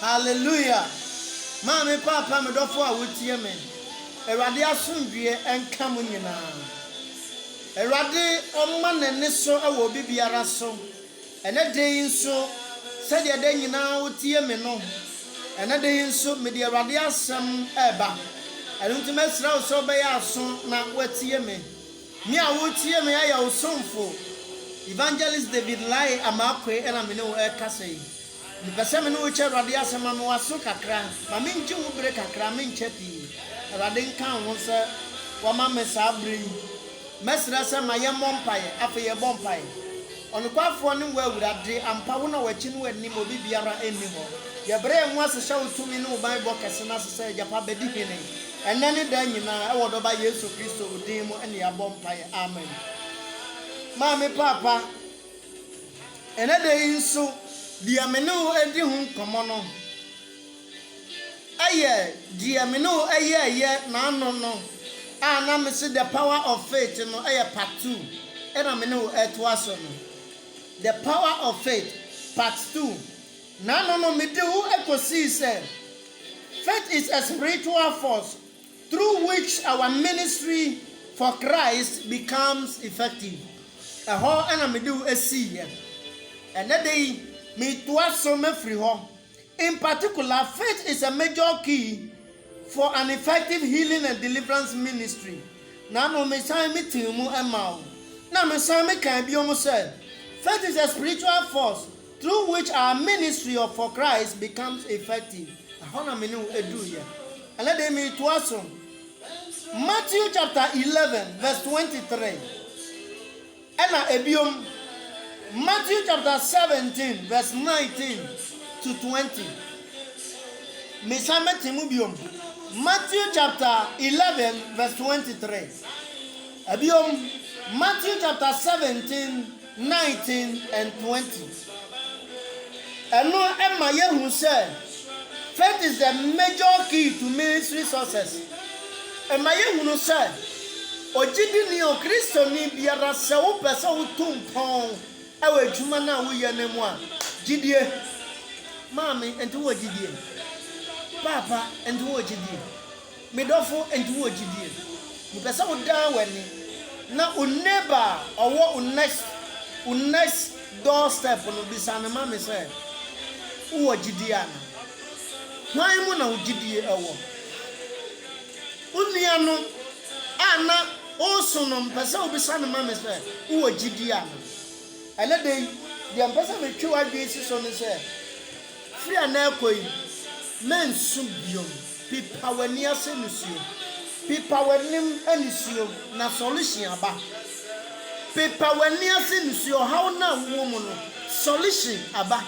Hallelujah. Mami papa me dofo a wotie me. Erade asomdue enka mo nyina. Erade omma nene so awo bibiara so. Ene den so said de nyina wotie me no. Ene den so me de erade asem eba. Enu ntime sra so be ya so na watie me. Me a wotie me aya osomfo. Evangelist David Lai amakwe ena me ne wo ekasai. The person who chair Radia Sama was so kakra, my min Jew break a cramming chetty. Radin can once one mamma sabri. Messer my young bumpire, after your bumpire. On the quaff one well with a day and Pawuna watching when Nimo Bibiara anymore. Your brain was a show to me no by book as soon as I say Japa Bedipine. And then you know, I would buy Jesus Christo with Demo and your bumpire. Amen. Mammy Papa, another in so. Dia menu edi hun komono aye dia menu aye na no na me see the power of faith no aye part 2 e na menu etwaso no the power of faith part 2 na no me de hu ekosi say faith is a spiritual force through which our ministry for Christ becomes effective e ho na me de hu esi here and that day me twaso me free ho. In particular, faith is a major key for an effective healing and deliverance ministry. Na no me say me timu emao. Na me say me kan bi omo say faith is a spiritual force through which our ministry of for Christ becomes effective. Ahona me no edu here. And let me twaso. Matthew chapter 11 verse 23. Ena ebiom Matthew chapter 17 verse 19 to 20. Matthew chapter 11 verse 23. Abiom Matthew chapter 17, 19 and 20. And no Emma Yehu said, faith is the major key to ministry success. Emma Yehu said, Ojidi ni o Kristo ni biara se wo pese wo tumpon awe juma na wo ye ne mu a gidie mami enti wo gidie papa enti wo gidie medofo enti wo gidie ni pese wo dan wani na o neighbor owo o next doorstep no bisa na mami say wo gidie ana hwan mu na wo gidie ewo unia no ana also no pese wo bisa na mami say wo gidie ana ele dey the person me twa bi si so ne say free na ekoi men sum biom pipa wani ase nusuo pipa wanim anisuo na solution aba pipa wani ase nusuo how na wo mu no solution aba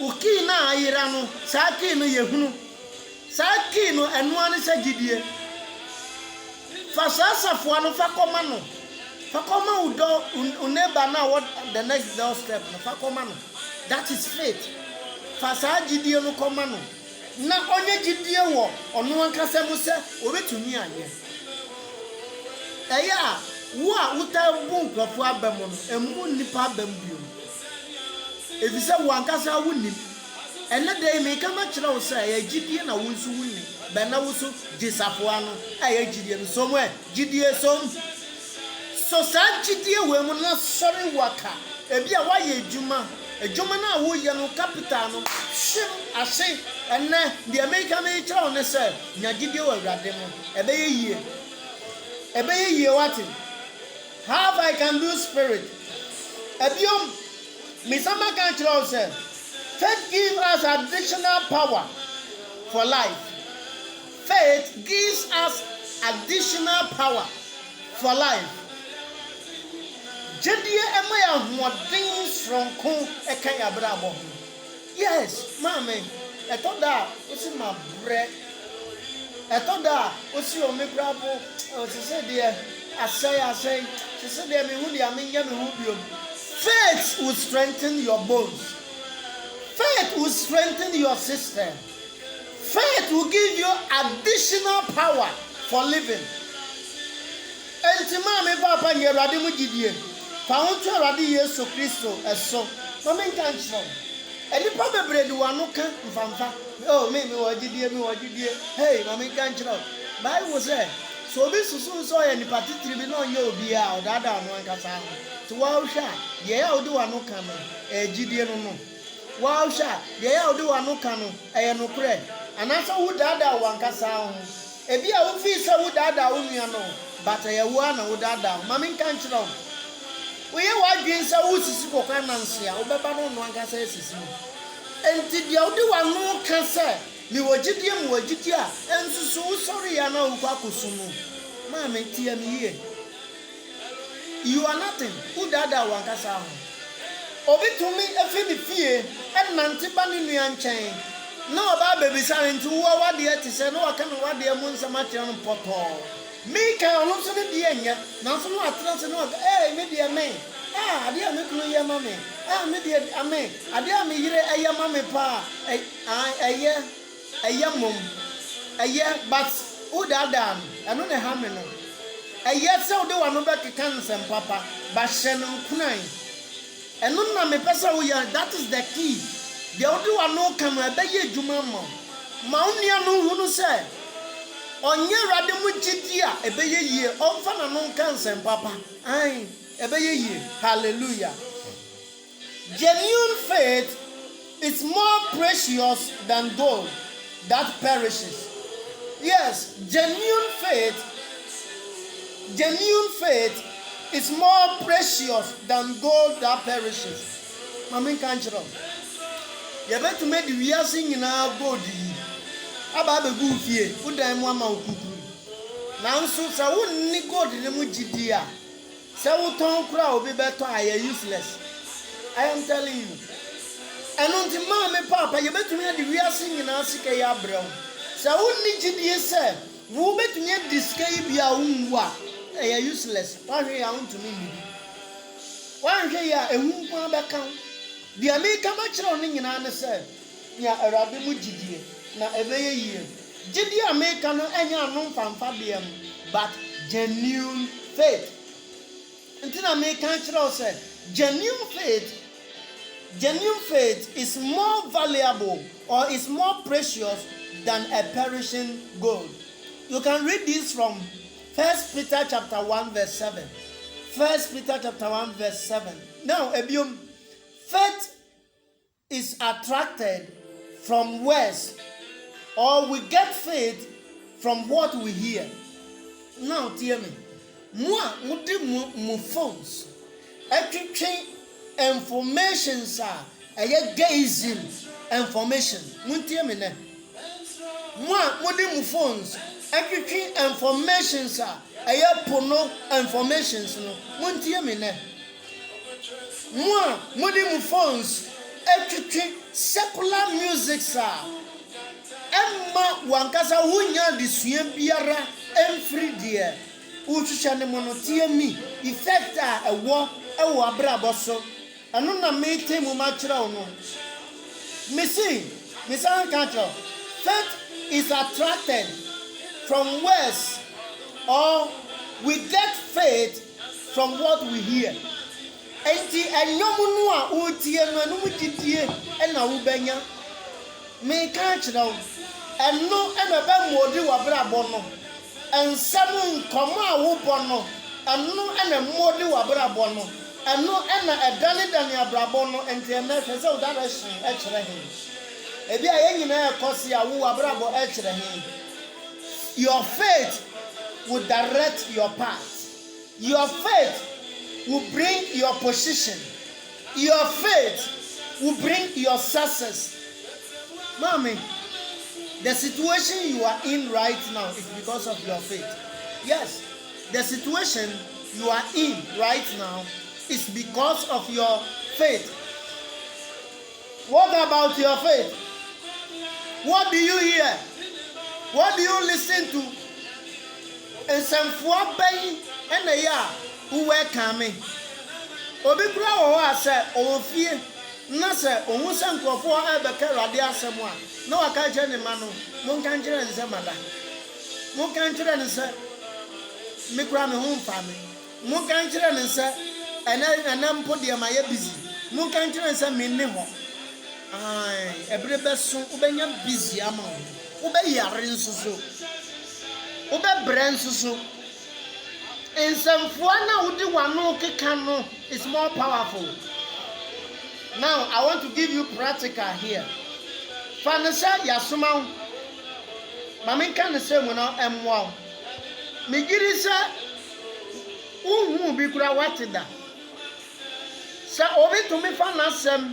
uki na ayira no saa ki no yehunu saa ki no enu ani se gidie fa sasafo anu fa koma no Fakoma udo uneba na what the next doorstep no fakoma no. That is faith. Fasa gidie no koma no. Na onye gidie wo ono ankasa mu se obetumi anye. Eya wo a uta bu nkofo abam no emu nipa abam bio. Efise wo ankasa wunim. Ene dey me kama kire wo se ya gidie na wo nsu wuni. Be na wo so gisafo ano aye gidie no so mo gidie so so sanchidie we mu na sorry waka ebi a waye ejuma na wo ye no capital no shim ase enne the American me try on say nyagidie we awrade mo ebe ye what how I can do spirit ebiom me sama kan try say faith gives us additional power for life. Faith gives us additional power for life. Jedie emaya hoden stronko ekan abrabo. Yes, mama. Etoda osi ma bre. Etoda osi o me brabo. O se se de asay. Se se de me hu dia me nya me hu biom. Faith will strengthen your bones. Faith will strengthen your system. Faith will give you additional power for living. Enti mama papa nye rade mu gidie. Fa wonto rade Yesu Kristo eso. Mama nkan chiro. Enipa bebre di wano ka mfamfa. Oh, me wajidie. Hey, mama kan chira. Bible say, so obi susu so ya nipa titiri bi na onye obi a odada anu ankasa ho. To wa hwa, ye ya odi wano ka no, ejidie no. Wa hwa, ye ya odi wano ka no, eye no kure. Anasa wo dada wankasa ho. Ebi a wo fi se wo dada wo nua no, but ye wo na wo dada. Mama kan chira. Oye wadwen sa wo sisi kokwa nanse a obeba no no ankasa sisi enti dia odi wano ka se mi wagidie a ensusu wo sori ya na wo kwakosumu ma me tie mi ye you are nothing who dada wankasa ho obi tumi efi ni fie enante ba ni nua nchen na oba bebisa enti wo wade ati se na waka no wade mu nsama kire no poto me kan ono so ne die nya na so no atra se no me die me ade a me kunu ye ma me me die ame ade a me yire eye ma me pa eye mom eye but who dada eno ne ha me no eye se wo de wano be kekan nsem papa ba hye no kunan eno na me pesa wo ya that is the key de wo de wano kan be ye djuma ma unia no hu no se onye rade mu gidi a ebeye yie onfa na no kan nsem papa ai ebeye yie hallelujah. Genuine faith is more precious than gold that perishes. Yes, genuine faith is more precious than gold that perishes. Mama kanchiro. You better make the wiase nyina gold yi. Aba be gu fie, udan mu ama okuku. Nanso sa wonni gold ne mu gidi a. Sa wuton kura obi beto aye useless. I am telling you. And until mama papa, you better me the wiase nyina sika ya brem. Sa wonni gidi se, wo beto me diskai bia unwa. Useless. Why are you to me? Why are you a woman back? The American match on in an said, Ya Arabi Mujidi, na every year. Did the American and your non from Fabian, but genuine faith. Until American said, genuine faith is more valuable or is more precious than a perishing gold. You can read this from 1 Peter chapter 1 verse 7. 1 Peter chapter 1 verse 7. Now, Ebium, faith is attracted from words, or we get faith from what we hear. Now, hear me. Moi, mu phones. Everything information, sir. I gazing information. Muntie me ne. Moi, mu phones. Everything information, sir. I pono information, no. Muntie me ne. Moi, mu phones. Everything secular music, sir. Emma wankasa hunya disue biara every day. Uchucha ne monotie mi effect a ewo abrabo so. Anu na me temu ma kira ono. Me san kancho. Faith is attracted from words, or we get faith from what we hear. Enti enyomu no a otie no anu mugidie na wo benya. Me kanchira wo. Eno na ba modi wa brabo no. Ensam nkomo a wo bo no. Eno na modi wa brabo no. Eno na edane abrabo no enti na hwe se wo direction e kire he. Ebi a ye nyina e kosi a wo wa brabo e kire he. Your faith will direct your path. Your faith will bring your position. Your faith will bring your success. Mommy, the situation you are in right now is because of your faith. Yes, the situation you are in right now is because of your faith. What about your faith? What do you hear? What do you listen to? And some for bay and a ya who were coming. Obi kura wo ase ofie na se ohun se nkofo ebeke rade asemwa na waka je ne ma no mo kan kire nse mada mo kan kire nse me kura me hu mfa me mo kan kire nse ena mpo de ma ye busy mo kan kire nse me ne ho Ai, every person ubenya busy ama. Ube yare nsusu. Ube brand nsusu. In some fuana udi wano kekano is more powerful. Now I want to give you practical here. Fanasa yasuma. Mami kan se mo na emwa. Migiri se uhu bi kura watida. Sa obi to me fanasem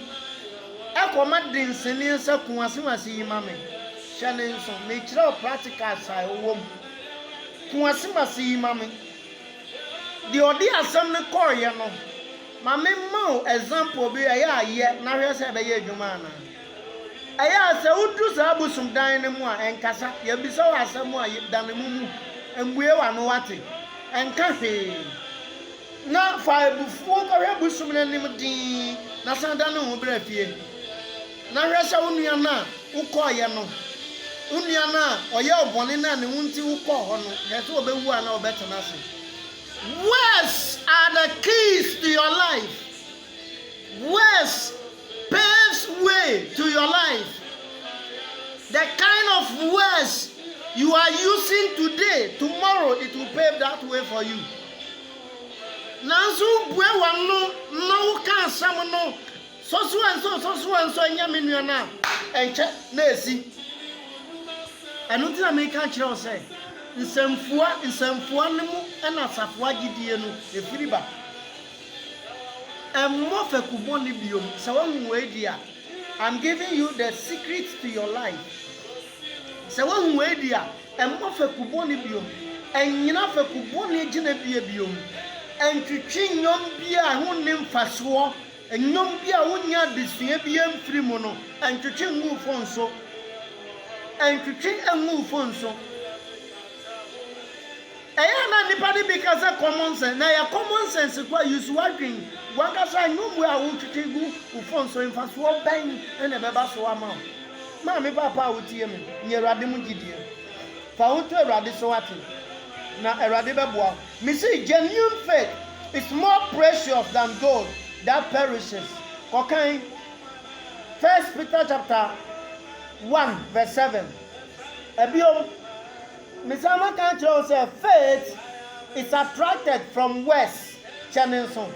ekoma dinseni se kuasimasi yimame. Shane nso me kira practical sai owom. Kuasimasi yimame. The odi asem ne koye no. Mami ma example bi aye na hwe se be ye adwuma na. Aya se udu sa abusum dan ne mu a enkasa ye bi so asem a dan mu mu embue wa no wate enka hwe na fa ebufu ko hwe busum ne nim din na san dan ne ho bra fie na hwe se unua na ukoye no unua na oye obone na ne wunti ukọ ho no ye se obewu ana obetena se. Words are the keys to your life. Words paves way to your life. The kind of words you are using today, tomorrow it will pave that way for you. Nansu bwe wano no kan sam no so nya menu na enche na esi. Anu ti na me kan kire o say nsamfua ne mu na asafua gidie no efiri ba. Emmo fe kuboni biom se won we dia. I'm giving you the secret to your life. Se won we dia emmo fe kuboni biom enyina fe kuboni gina biom entwitwi nyom bia ho ne mfaso enyom bia wonya desua bia mfiri mu no entwitwi ngu fonso Ayana nipadi because of common sense. Na ya common sense kwa use working. Wakasa nyumbu ya ututigu ufonso infasu oben ene beba so ama. Ma me papa utie me. Nye Awurade mu gidie. Fa unto Awurade so ate. Na Awurade beboa. Me say genuine faith is more precious than gold that perishes. Kokan 1 Peter chapter 1 verse 7. Ebiom Misama can say faith is attracted from west, Chanenson.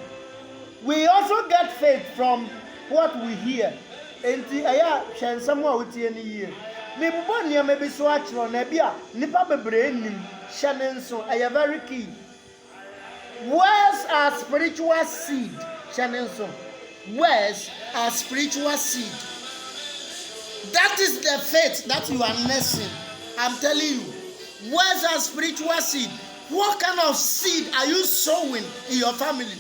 We also get faith from what we hear. Enti aya shen somewhere with any year. Me bubo niya maybe so achro na bia nipa bebre nim Chanenson aya very key. Words are spiritual seed, Chanenson. Words are spiritual seed. That is the faith that you are nursing. I'm telling you. Words are spiritual seed. What kind of seed are you sowing in your family?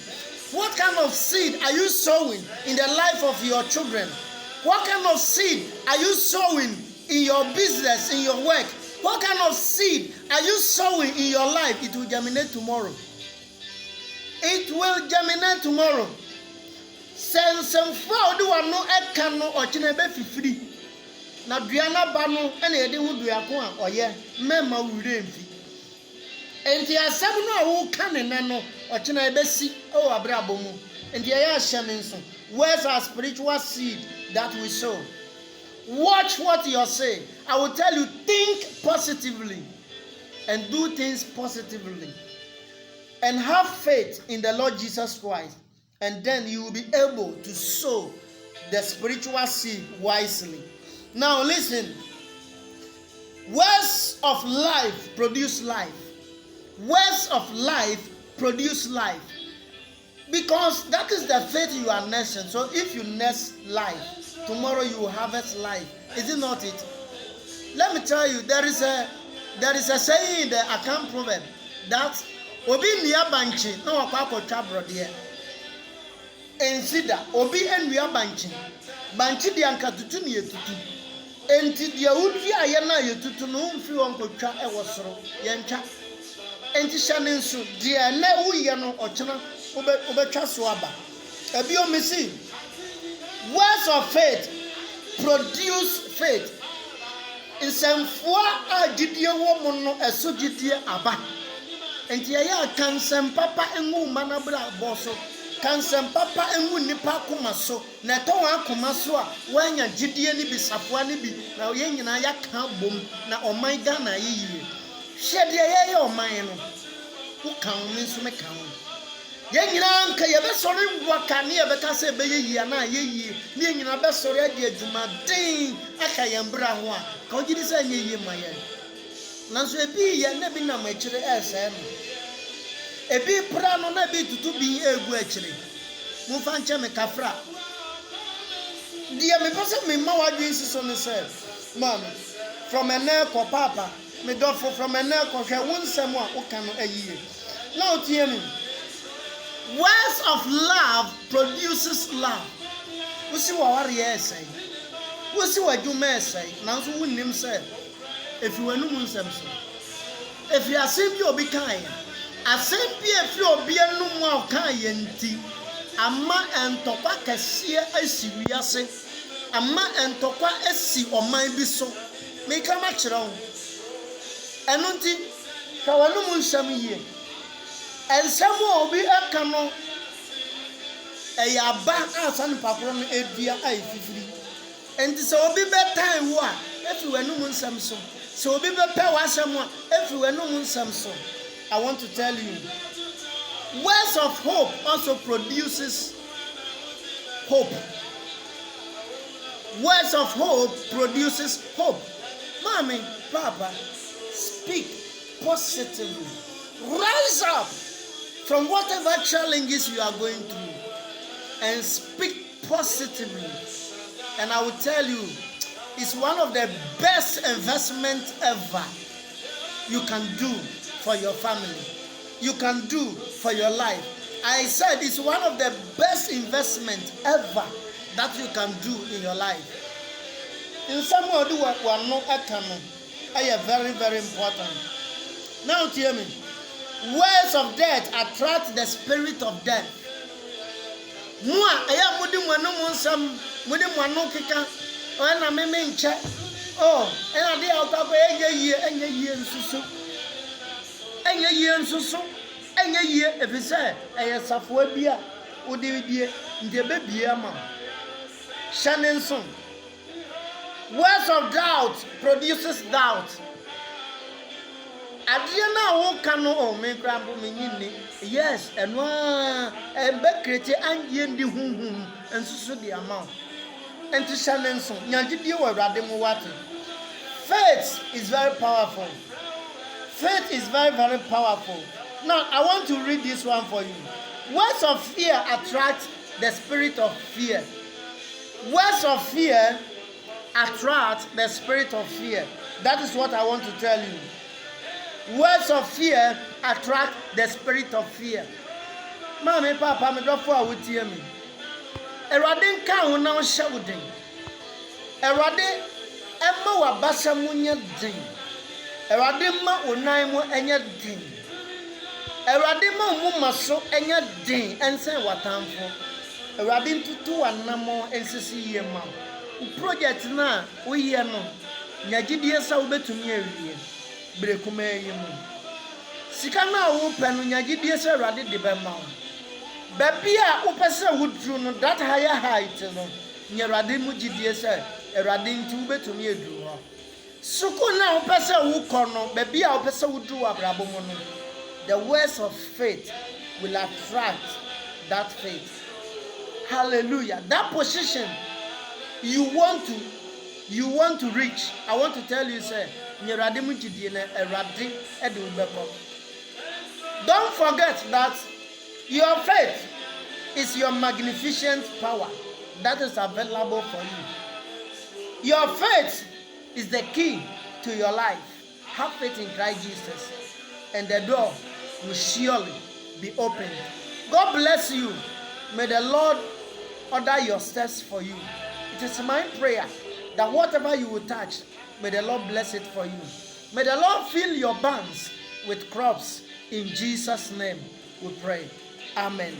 What kind of seed are you sowing in the life of your children? What kind of seed are you sowing in your business, in your work? What kind of seed are you sowing in your life? It will germinate tomorrow. It will germinate tomorrow. Sense for do one no ekano or chinebe fifri. Na duana ba no ene yede hu duako a oye mema wure mfi enti asem no a wo ka ne no ochina ebesi o abrabo mu enti ya hye ne nso. Words are spiritual seed that we sow. Watch what you say. I will tell you, think positively and do things positively and have faith in the Lord Jesus Christ, and then you will be able to sow the spiritual seed wisely. Now listen, words of life produce life. Words of life produce life. Because that is the faith you are nursing. So if you nurse life, tomorrow you will harvest life. Is it not it? Let me tell you, there is a saying in the Akan proverb that obi niya banchi na wakwa chabro de ensida obi enua banchi de anka tutu ne yetutu enti de awudi aye na yetutu no mfi won kotwa ewosoro ye ntwa enti hyane nso de na wuye no ochena obetwa so aba ebi o mesi. Words of faith produce faith. Nsemfo a gidie wo mu no eso gidie aba enti ya kan sem papa enwu manabra boso Kansem papa emu nipa akoma so na to wan akoma so a wanya gidie ni bi safoa ni bi na ye nyina ya ka bom na oman Ghana yeye hwede ye oman no wo kan me nso me kan ye nyina nka ye be sori waka ne ye be ka se be yeye na yeye ne ye nyina be sori ade adwuma den aka ye mbra ho a ka o gidi se yeye maye nanso ebi ye na bi na ma kire ese no ebi pra no na bi tutu bi egu akire mu fa nche me kafra dia me pese me ma wadwen siso ne se mam from ene ko papa me do from ene ko hwe wonsem a wo kan no ayiye na otie me words of love produces love usi wa ware esai usi wa dwuma esai nanso wonnim se efi wanum nsem so efi asem bi obi kan asem bi efi obi anum a kan ye nti ama entokwa kase asi wiase ama entokwa asi oman bi so me kama kire ho eno nti ka wanum nsem yie ensem obi aka no eyaba asan pakoro no edua ai fifiri enti se obi betan wo a efi wanum nsem so se obi bepe wasem a efi wanum nsem so. I want to tell you, words of hope also produces hope. Words of hope produces hope. Mommy, Papa, speak positively. Rise up from whatever challenges you are going through and speak positively. And I will tell you, it's one of the best investments ever you can do for your family, you can do for your life. I said it's one of the best investments ever that you can do in your life. In some way, do what one no ekano, are very, very important. Now, hear me. Words of death attract the spirit of death. Mua, aya mudi mwanu monsam, mudi mwanu kika, wana meme nche. Oh, ena di autako enye ye nsusu. Enye ye nsusu enye ye efise eye safo bia odibie nde bebie ama shanenson. Words of doubt produces doubt. Adie na wo kanu o me krambo me nyini yes eno e be krete anye ndi hunhun nsusu di ama enti shanenson nyagidie wo awrade mo wate. Faith is very powerful. Faith is very, very powerful. Now, I want to read this one for you. Words of fear attract the spirit of fear. Words of fear attract the spirit of fear. That is what I want to tell you. Words of fear attract the spirit of fear. Mommy, Papa, me don't fall with you. Eradin ka una shawudin. Erade emma wa basa munya din. Erade ma onan mu enye din. Erade ma mu maso enye din ense watamfo. Erade ntutu anamo ensisi yema. Project na oye no nyagidie sa obetumi awie. Brekuma yemu. Sika na wo pe no nyagidie sa erade de be ma. Babia upese wudru no that higher height no nyerade mu gidie sa erade nti ubetumi edru ho. Suku na upese wukono babia upese wudru abrabo mu no. The words of faith will attract that faith. Hallelujah. That position you want to reach. I want to tell you say nyerade mu gidie na erade ede ubeko. Don't forget that your faith is your magnificent power that is available for you. Your faith is the key to your life. Have faith in Christ Jesus, and the door will surely be opened. God bless you. May the Lord order your steps for you. It is my prayer that whatever you will touch, may the Lord bless it for you. May the Lord fill your barns with crops. In Jesus' name we pray. Amen.